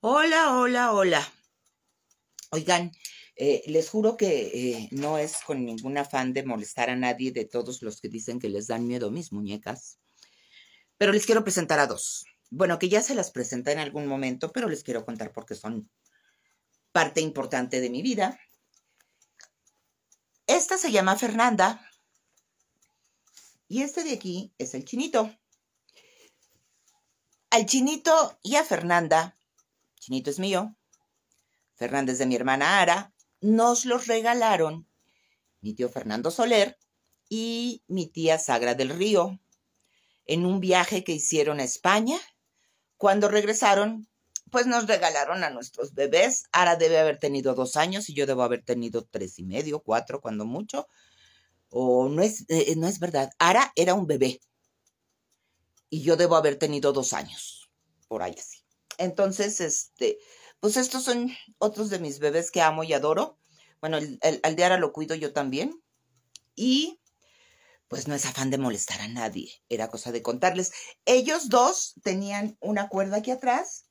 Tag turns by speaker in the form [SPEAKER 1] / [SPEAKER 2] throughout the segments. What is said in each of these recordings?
[SPEAKER 1] Hola, hola, hola. Oigan, les juro que no es con ningún afán de molestar a nadie de todos los que dicen que les dan miedo mis muñecas, pero les quiero presentar a dos. Bueno, que ya se las presenté en algún momento, pero les quiero contar porque son parte importante de mi vida. Esta se llama Fernanda y este de aquí es el Chinito. Al Chinito y a Fernanda, Chinito es mío, Fernanda es de mi hermana Ara, nos los regalaron mi tío Fernando Soler y mi tía Sagra del Río en un viaje que hicieron a España. Cuando regresaron, pues nos regalaron a nuestros bebés. Ara debe haber tenido 2 años y yo debo haber tenido 3 y medio, 4 cuando mucho. O no es verdad. Ara era un bebé y yo debo haber tenido 2 años, por ahí así. Entonces, pues estos son otros de mis bebés que amo y adoro. Bueno, al de Ara lo cuido yo también. Y pues no es afán de molestar a nadie, era cosa de contarles. Ellos dos tenían una cuerda aquí atrás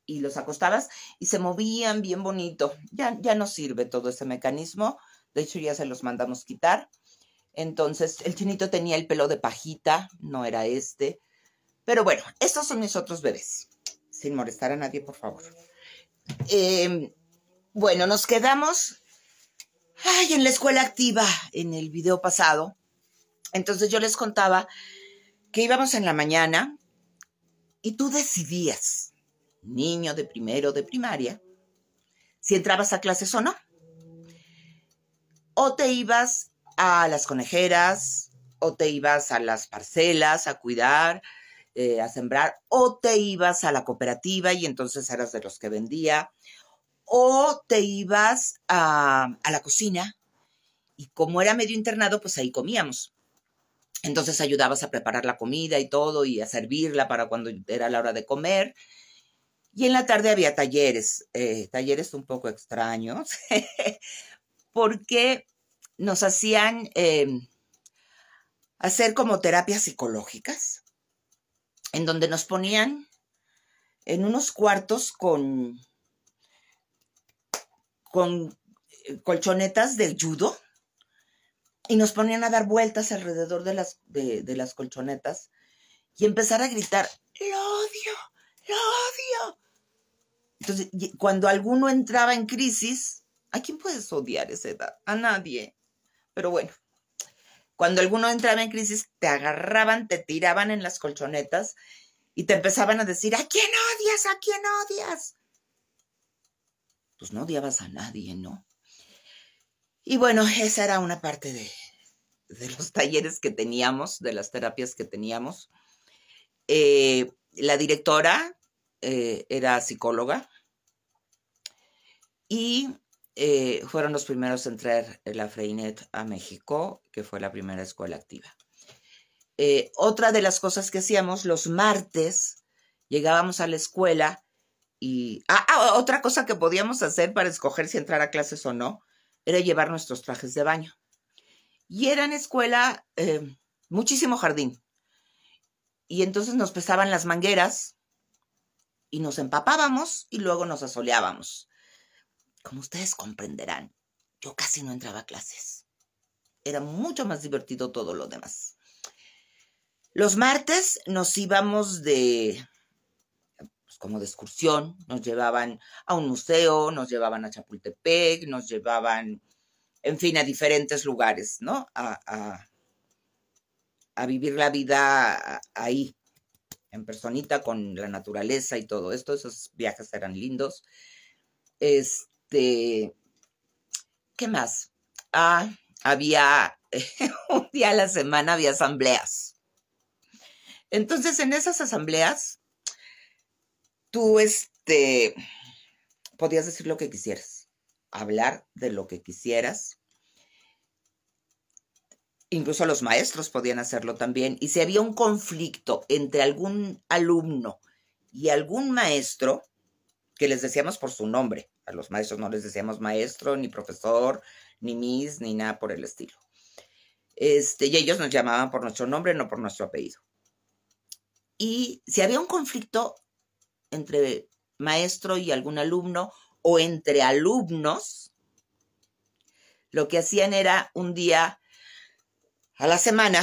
[SPEAKER 1] y los acostabas y se movían bien bonito. Ya no sirve todo ese mecanismo, de hecho ya se los mandamos quitar. Entonces el Chinito tenía el pelo de pajita, no era este. Pero bueno, estos son mis otros bebés, sin molestar a nadie, por favor. Bueno, nos quedamos en la escuela activa en el video pasado. Entonces yo les contaba que íbamos en la mañana y tú decidías, niño de primero de primaria, si entrabas a clases o no. O te ibas a las conejeras, o te ibas a las parcelas a cuidar, a sembrar, o te ibas a la cooperativa y entonces eras de los que vendía, o te ibas a la cocina y como era medio internado, pues ahí comíamos. Entonces ayudabas a preparar la comida y todo y a servirla para cuando era la hora de comer. Y en la tarde había talleres, talleres un poco extraños, porque nos hacían hacer como terapias psicológicas, en donde nos ponían en unos cuartos con colchonetas de judo y nos ponían a dar vueltas alrededor de las colchonetas y empezar a gritar, ¡lo odio! ¡Lo odio! Entonces, cuando alguno entraba en crisis, ¿a quién puedes odiar a esa edad? A nadie. Pero bueno, cuando alguno entraba en crisis, te agarraban, te tiraban en las colchonetas y te empezaban a decir, ¿a quién odias? ¿A quién odias? Pues no odiabas a nadie, ¿no? Y bueno, esa era una parte de los talleres que teníamos, de las terapias que teníamos. La directora era psicóloga y fueron los primeros en traer la Freinet a México, que fue la primera escuela activa. Otra de las cosas que hacíamos, los martes, llegábamos a la escuela y... otra cosa que podíamos hacer para escoger si entrar a clases o no, era llevar nuestros trajes de baño. Y era en escuela muchísimo jardín. Y entonces nos pesaban las mangueras y nos empapábamos y luego nos asoleábamos. Como ustedes comprenderán, yo casi no entraba a clases. Era mucho más divertido todo lo demás. Los martes nos íbamos como de excursión, nos llevaban a un museo, nos llevaban a Chapultepec, nos llevaban, en fin, a diferentes lugares, ¿no? A vivir la vida ahí, en personita, con la naturaleza y todo esto. Esos viajes eran lindos. ¿Qué más? Había un día a la semana había asambleas. Entonces, en esas asambleas, tú podías decir lo que quisieras, hablar de lo que quisieras. Incluso los maestros podían hacerlo también. Y si había un conflicto entre algún alumno y algún maestro, que les decíamos por su nombre, a los maestros no les decíamos maestro, ni profesor, ni miss, ni nada por el estilo. Y ellos nos llamaban por nuestro nombre, no por nuestro apellido. Y si había un conflicto entre maestro y algún alumno, o entre alumnos, lo que hacían era un día a la semana,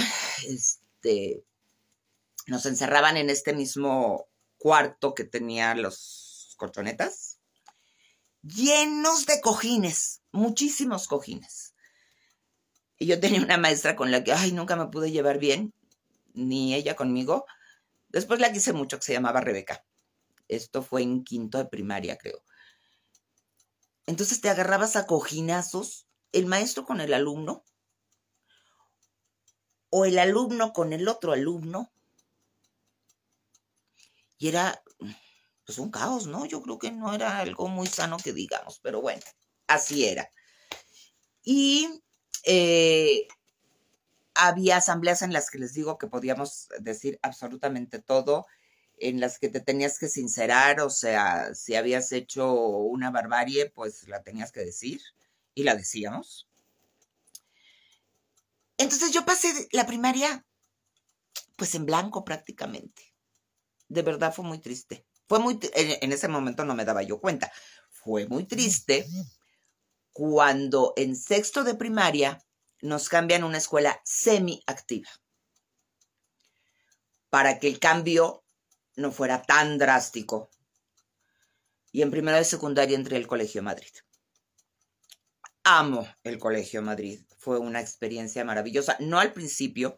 [SPEAKER 1] nos encerraban en este mismo cuarto que tenía los colchonetas, llenos de cojines, muchísimos cojines. Y yo tenía una maestra con la que, nunca me pude llevar bien, ni ella conmigo. Después la quise mucho, que se llamaba Rebeca. Esto fue en quinto de primaria, creo. Entonces te agarrabas a cojinazos, el maestro con el alumno, o el alumno con el otro alumno. Y era, pues, un caos, ¿no? Yo creo que no era algo muy sano que digamos, pero bueno, así era. Y había asambleas en las que les digo que podíamos decir absolutamente todo, en las que te tenías que sincerar, o sea, si habías hecho una barbarie, pues la tenías que decir, y la decíamos. Entonces yo pasé la primaria, pues en blanco prácticamente. De verdad fue muy triste. En ese momento no me daba yo cuenta. Fue muy triste cuando en sexto de primaria nos cambian a una escuela semiactiva para que el cambio no fuera tan drástico. Y en primero de secundaria entré al Colegio Madrid. Amo el Colegio Madrid. Fue una experiencia maravillosa. No al principio.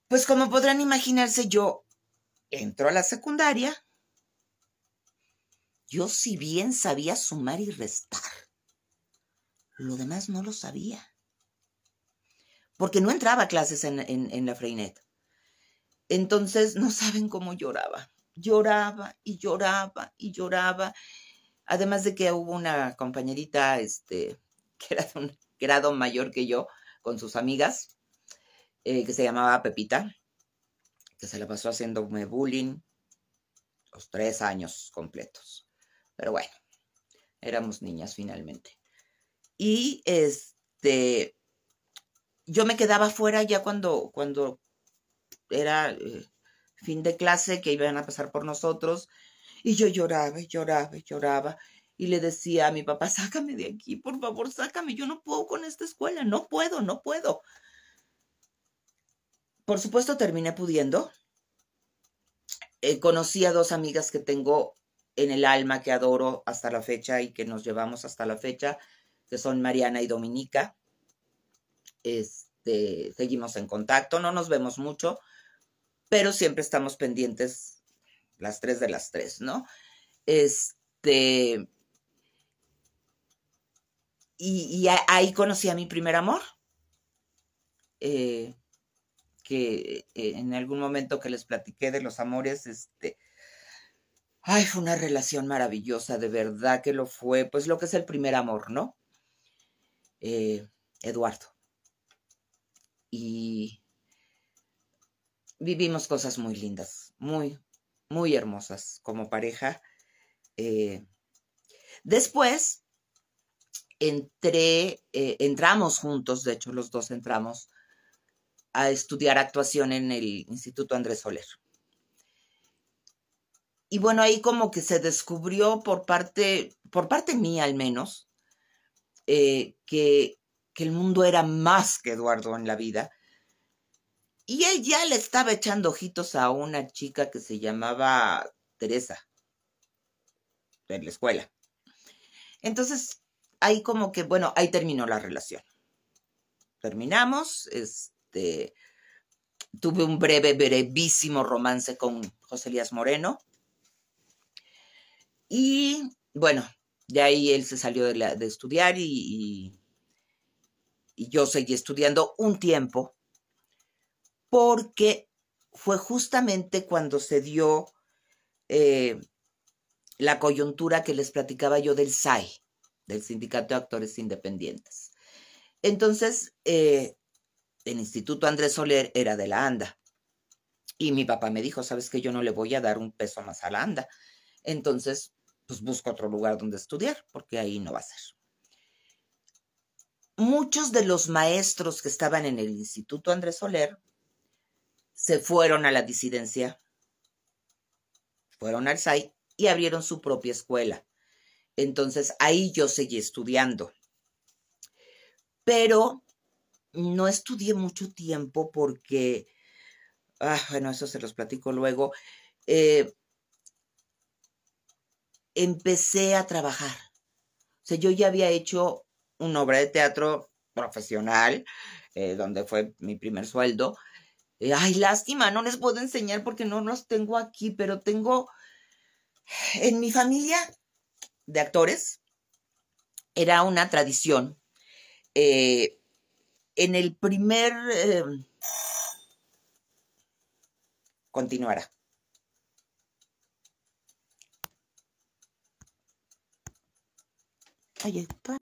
[SPEAKER 1] Pues como podrán imaginarse, yo entro a la secundaria. Yo si bien sabía sumar y restar, lo demás no lo sabía. Porque no entraba a clases en la Freinet. Entonces no saben cómo lloraba. Lloraba y lloraba y lloraba. Además de que hubo una compañerita que era de un grado mayor que yo, con sus amigas, que se llamaba Pepita, que se la pasó haciéndome bullying los 3 años completos. Pero bueno, éramos niñas finalmente. Y yo me quedaba fuera ya cuando era fin de clase, que iban a pasar por nosotros, y yo lloraba y lloraba y lloraba, y le decía a mi papá, sácame de aquí, por favor, sácame, yo no puedo con esta escuela, no puedo. Por supuesto terminé pudiendo. Conocí a 2 amigas que tengo en el alma, que adoro hasta la fecha y que nos llevamos hasta la fecha, que son Mariana y Dominica. Seguimos en contacto, no nos vemos mucho, pero siempre estamos pendientes las 3 de las 3, ¿no? Y ahí conocí a mi primer amor, que en algún momento que les platiqué de los amores, fue una relación maravillosa, de verdad que lo fue, pues lo que es el primer amor, ¿no? Eduardo. Y vivimos cosas muy lindas, muy, muy hermosas como pareja. Después entramos juntos, de hecho los 2 entramos a estudiar actuación en el Instituto Andrés Soler. Y bueno, ahí como que se descubrió por parte mía al menos, que el mundo era más que Eduardo en la vida. Y él ya le estaba echando ojitos a una chica que se llamaba Teresa, en la escuela. Entonces, ahí como que, bueno, ahí terminó la relación. Terminamos, tuve un brevísimo romance con José Elías Moreno. Y bueno, de ahí él se salió de estudiar y yo seguí estudiando un tiempo, porque fue justamente cuando se dio la coyuntura que les platicaba yo del SAI, del Sindicato de Actores Independientes. Entonces, el Instituto Andrés Soler era de la ANDA. Y mi papá me dijo, ¿sabes qué? Yo no le voy a dar un peso más a la ANDA. Entonces, pues busco otro lugar donde estudiar, porque ahí no va a ser. Muchos de los maestros que estaban en el Instituto Andrés Soler se fueron a la disidencia, fueron al SAI y abrieron su propia escuela. Entonces ahí yo seguí estudiando. Pero no estudié mucho tiempo porque, bueno, eso se los platico luego. Empecé a trabajar. O sea, yo ya había hecho una obra de teatro profesional, donde fue mi primer sueldo. Ay, lástima, no les puedo enseñar porque no los tengo aquí, pero tengo en mi familia de actores, era una tradición. En el primer... continuará. Oye,